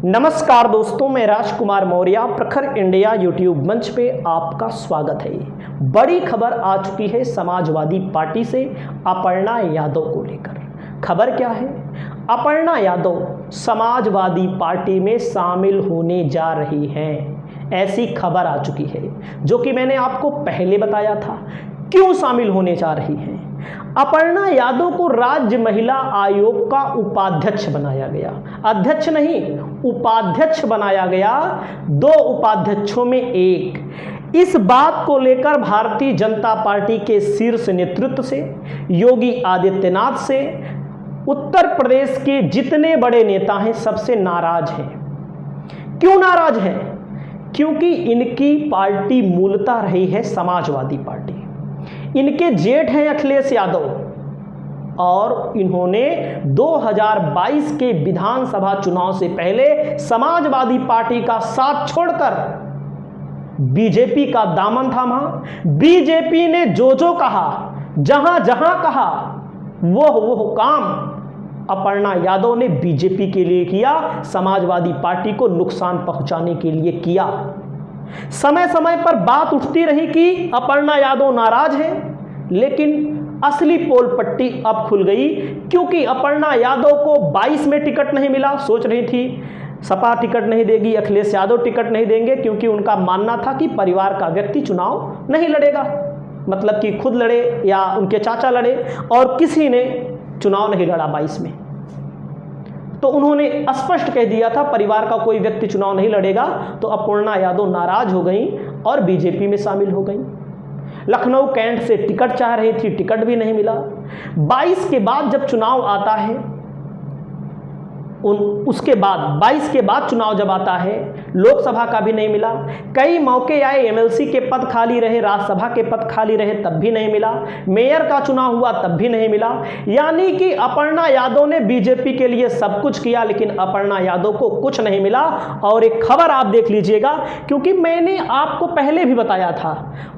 नमस्कार दोस्तों, मैं राजकुमार मौर्य प्रखर इंडिया यूट्यूब मंच पे आपका स्वागत है। बड़ी खबर आ चुकी है समाजवादी पार्टी से अपर्णा यादव को लेकर। खबर क्या है? अपर्णा यादव समाजवादी पार्टी में शामिल होने जा रही हैं, ऐसी खबर आ चुकी है, जो कि मैंने आपको पहले बताया था। क्यों शामिल होने जा रही हैं? अपर्णा यादव को राज्य महिला आयोग का उपाध्यक्ष बनाया गया, अध्यक्ष नहीं उपाध्यक्ष बनाया गया, 2 उपाध्यक्षों में एक। इस बात को लेकर भारतीय जनता पार्टी के शीर्ष नेतृत्व से, योगी आदित्यनाथ से, उत्तर प्रदेश के जितने बड़े नेता हैं सबसे नाराज हैं। क्यों नाराज हैं? क्योंकि इनकी पार्टी मूलतः रही है समाजवादी पार्टी। इनके जेठ हैं अखिलेश यादव और इन्होंने 2022 के विधानसभा चुनाव से पहले समाजवादी पार्टी का साथ छोड़कर बीजेपी का दामन थामा। बीजेपी ने जो कहा, जहां जहां कहा, वो काम अपर्णा यादव ने बीजेपी के लिए किया, समाजवादी पार्टी को नुकसान पहुंचाने के लिए किया। समय समय पर बात उठती रही कि अपर्णा यादव नाराज है, लेकिन असली पोल पट्टी अब खुल गई, क्योंकि अपर्णा यादव को 22 में टिकट नहीं मिला। सोच रही थी सपा टिकट नहीं देगी, अखिलेश यादव टिकट नहीं देंगे, क्योंकि उनका मानना था कि परिवार का व्यक्ति चुनाव नहीं लड़ेगा, मतलब कि खुद लड़े या उनके चाचा लड़े, और किसी ने चुनाव नहीं लड़ा 22 में। तो उन्होंने स्पष्ट कह दिया था परिवार का कोई व्यक्ति चुनाव नहीं लड़ेगा। तो अपर्णा यादव नाराज हो गई और बीजेपी में शामिल हो गई। लखनऊ कैंट से टिकट चाह रही थी, टिकट भी नहीं मिला। 22 के बाद जब चुनाव आता है, उसके बाद 22 के बाद चुनाव जब आता है, लोकसभा का भी नहीं मिला। कई मौके आए, एमएलसी के पद खाली रहे, राज्यसभा के पद खाली रहे, तब भी नहीं मिला। मेयर का चुनाव हुआ, तब भी नहीं मिला। यानी कि अपर्णा यादव ने बीजेपी के लिए सब कुछ किया, लेकिन अपर्णा यादव को कुछ नहीं मिला। और एक खबर आप देख लीजिएगा, क्योंकि मैंने आपको पहले भी बताया था,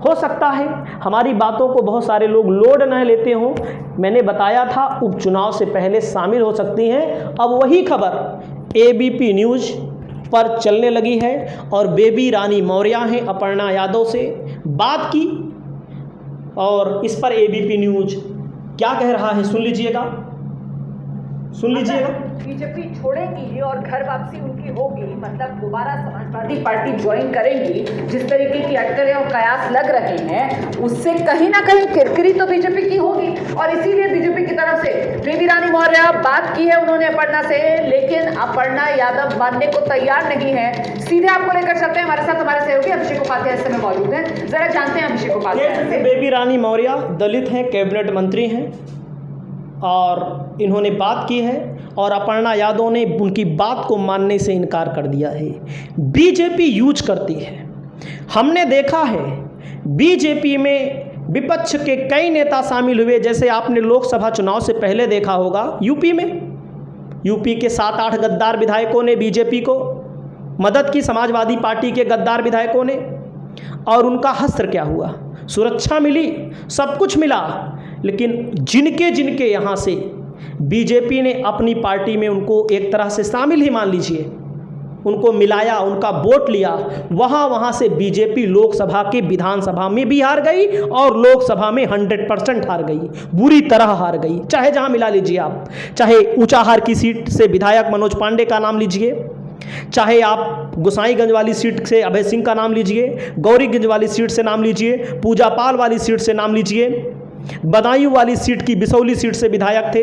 हो सकता है हमारी बातों को बहुत सारे लोग लोड न लेते हों। मैंने बताया था उपचुनाव से पहले शामिल हो सकती हैं। अब वही खबर एबीपी न्यूज पर चलने लगी है और बेबी रानी मौर्य हैं अपर्णा यादव से बात की, और इस पर एबीपी न्यूज क्या कह रहा है सुन लीजिएगा। बीजेपी छोड़ेंगी और घर वापसी उनकी होगी, मतलब दोबारा समाजवादी पार्टी ज्वाइन करेंगी। जिस तरीके की अटकलें और कयास लग रहे हैं, उससे कहीं ना कहीं किरकिरी तो बीजेपी की होगी। और इसीलिए बीजेपी की तरफ से बेबी रानी मौर्य बात की है उन्होंने अपर्णा से, लेकिन अपर्णा यादव मानने को तैयार नहीं है। सीधे आपको लेकर चलते हैं, हमारे साथ हमारे सहयोगी अभिषेक उपाध्याय इस समय मौजूद हैं। जरा जानते हैं अभिषेक उपाध्याय। बेबी रानी मौर्य दलित हैं, कैबिनेट मंत्री हैं, और इन्होंने बात की है और अपर्णा यादव ने उनकी बात को मानने से इनकार कर दिया है। बीजेपी यूज करती है, हमने देखा है बीजेपी में विपक्ष के कई नेता शामिल हुए, जैसे आपने लोकसभा चुनाव से पहले देखा होगा यूपी में। यूपी के 7-8 गद्दार विधायकों ने बीजेपी को मदद की, समाजवादी पार्टी के गद्दार विधायकों ने, और उनका हश्र क्या हुआ? सुरक्षा मिली, सब कुछ मिला, लेकिन जिनके यहाँ से बीजेपी ने अपनी पार्टी में उनको एक तरह से शामिल ही मान लीजिए, उनको मिलाया, उनका वोट लिया, वहाँ से बीजेपी लोकसभा के विधानसभा में भी हार गई और लोकसभा में 100% हार गई, बुरी तरह हार गई। चाहे जहाँ मिला लीजिए आप, चाहे ऊंचाहार की सीट से विधायक मनोज पांडे का नाम लीजिए, चाहे आप गोसाईगंज वाली सीट से अभय सिंह का नाम लीजिए, गौरीगंज वाली सीट से नाम लीजिए, पूजापाल वाली सीट से नाम लीजिए, बदायूं वाली सीट की बिसौली सीट से विधायक थे,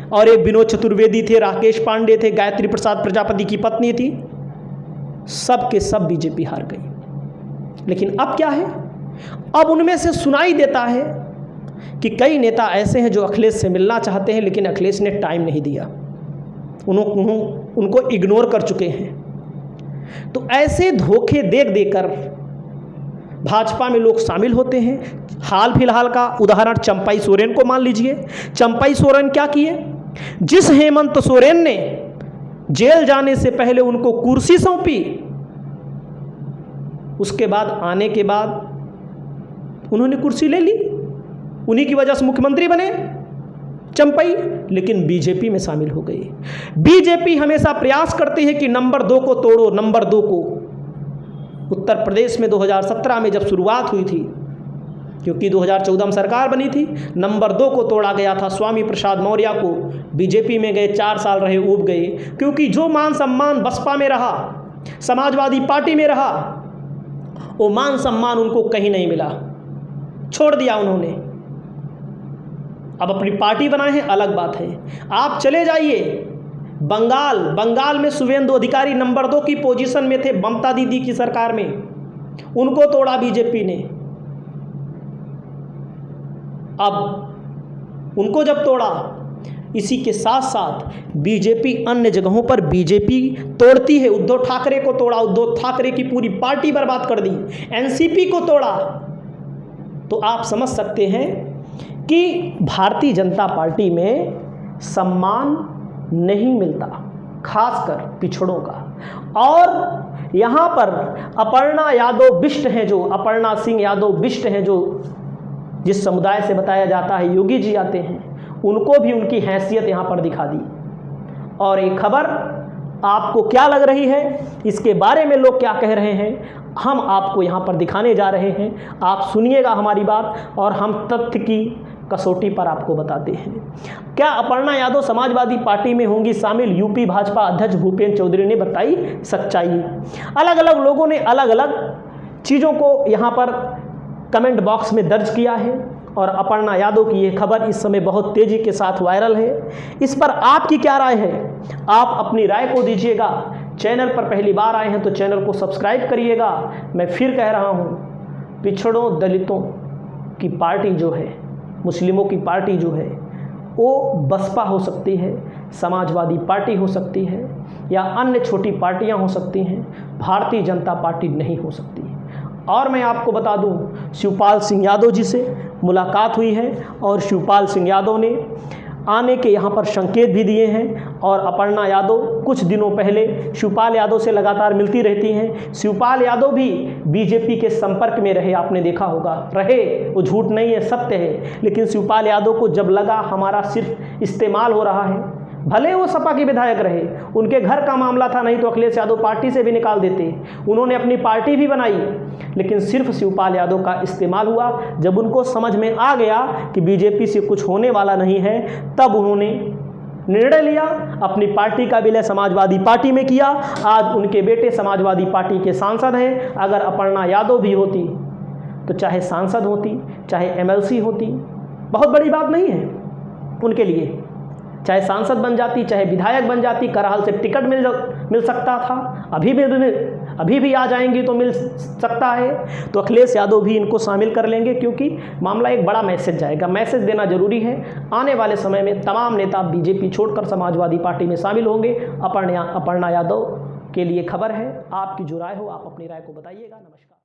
और एक विनोद चतुर्वेदी थे, राकेश पांडे थे, गायत्री प्रसाद प्रजापति की पत्नी थी, सब के सब बीजेपी हार गई। लेकिन अब क्या है? अब उनमें से सुनाई देता है कि कई नेता ऐसे हैं जो अखिलेश से मिलना चाहते हैं, लेकिन अखिलेश ने टाइम नहीं दिया, उनको इग्नोर कर चुके हैं। तो ऐसे धोखे देकर भाजपा में लोग शामिल होते हैं। हाल फिलहाल का उदाहरण चंपाई सोरेन को मान लीजिए। चंपाई सोरेन क्या किए? जिस हेमंत सोरेन ने जेल जाने से पहले उनको कुर्सी सौंपी, उसके बाद आने के बाद उन्होंने कुर्सी ले ली, उन्हीं की वजह से मुख्यमंत्री बने। चंपई, लेकिन बीजेपी में शामिल हो गई। बीजेपी हमेशा प्रयास करती है कि नंबर 2 को तोड़ो, नंबर 2 को। उत्तर प्रदेश में 2017 में जब शुरुआत हुई थी, क्योंकि 2014 में सरकार बनी थी, नंबर 2 को तोड़ा गया था। स्वामी प्रसाद मौर्य को बीजेपी में गए, 4 साल रहे, ऊब गए, क्योंकि जो मान सम्मान बसपा में रहा, समाजवादी पार्टी में रहा, वो मान सम्मान उनको कहीं नहीं मिला, छोड़ दिया उन्होंने। अब अपनी पार्टी बनाए हैं, अलग बात है। आप चले जाइए बंगाल में शुभेंदु अधिकारी नंबर 2 की पोजीशन में थे ममता दीदी की सरकार में, उनको तोड़ा बीजेपी ने। अब उनको जब तोड़ा, इसी के साथ साथ बीजेपी अन्य जगहों पर बीजेपी तोड़ती है। उद्धव ठाकरे को तोड़ा, उद्धव ठाकरे की पूरी पार्टी बर्बाद कर दी, एनसीपी को तोड़ा। तो आप समझ सकते हैं कि भारतीय जनता पार्टी में सम्मान नहीं मिलता, खासकर पिछड़ों का। और यहाँ पर अपर्णा यादव बिष्ट हैं, जो अपर्णा सिंह यादव बिष्ट हैं, जो जिस समुदाय से बताया जाता है योगी जी आते हैं, उनको भी उनकी हैसियत यहाँ पर दिखा दी। और एक खबर आपको क्या लग रही है, इसके बारे में लोग क्या कह रहे हैं, हम आपको यहाँ पर दिखाने जा रहे हैं। आप सुनिएगा हमारी बात, और हम तथ्य की कसौटी पर आपको बताते हैं। क्या अपर्णा यादव समाजवादी पार्टी में होंगी शामिल? यूपी भाजपा अध्यक्ष भूपेंद्र चौधरी ने बताई सच्चाई। अलग अलग लोगों ने अलग अलग चीज़ों को यहाँ पर कमेंट बॉक्स में दर्ज किया है, और अपर्णा यादव की ये खबर इस समय बहुत तेज़ी के साथ वायरल है। इस पर आपकी क्या राय है? आप अपनी राय को दीजिएगा। चैनल पर पहली बार आए हैं तो चैनल को सब्सक्राइब करिएगा। मैं फिर कह रहा हूँ, पिछड़ों दलितों की पार्टी जो है, मुस्लिमों की पार्टी जो है, वो बसपा हो सकती है, समाजवादी पार्टी हो सकती है, या अन्य छोटी पार्टियां हो सकती हैं, भारतीय जनता पार्टी नहीं हो सकती। और मैं आपको बता दूं, शिवपाल सिंह यादव जी से मुलाकात हुई है, और शिवपाल सिंह यादव ने आने के यहाँ पर संकेत भी दिए हैं। और अपर्णा यादव कुछ दिनों पहले शिवपाल यादव से लगातार मिलती रहती हैं। शिवपाल यादव भी बीजेपी के संपर्क में रहे, आपने देखा होगा, रहे, वो झूठ नहीं है, सत्य है। लेकिन शिवपाल यादव को जब लगा हमारा सिर्फ इस्तेमाल हो रहा है, भले वो सपा के विधायक रहे, उनके घर का मामला था, नहीं तो अखिलेश यादव पार्टी से भी निकाल देते, उन्होंने अपनी पार्टी भी बनाई, लेकिन सिर्फ शिवपाल यादव का इस्तेमाल हुआ। जब उनको समझ में आ गया कि बीजेपी से कुछ होने वाला नहीं है, तब उन्होंने निर्णय लिया, अपनी पार्टी का विलय समाजवादी पार्टी में किया। आज उनके बेटे समाजवादी पार्टी के सांसद हैं। अगर अपर्णा यादव भी होती तो चाहे सांसद होती, चाहे एमएलसी होती, बहुत बड़ी बात नहीं है उनके लिए। चाहे सांसद बन जाती, चाहे विधायक बन जाती, करहाल से टिकट मिल सकता था, अभी भी आ जाएंगी तो मिल सकता है। तो अखिलेश यादव भी इनको शामिल कर लेंगे, क्योंकि मामला एक बड़ा मैसेज जाएगा। मैसेज देना जरूरी है। आने वाले समय में तमाम नेता बीजेपी छोड़कर समाजवादी पार्टी में शामिल होंगे। अपर्णा यादव के लिए खबर है। आपकी जो राय हो, आप अपनी राय को बताइएगा। नमस्कार।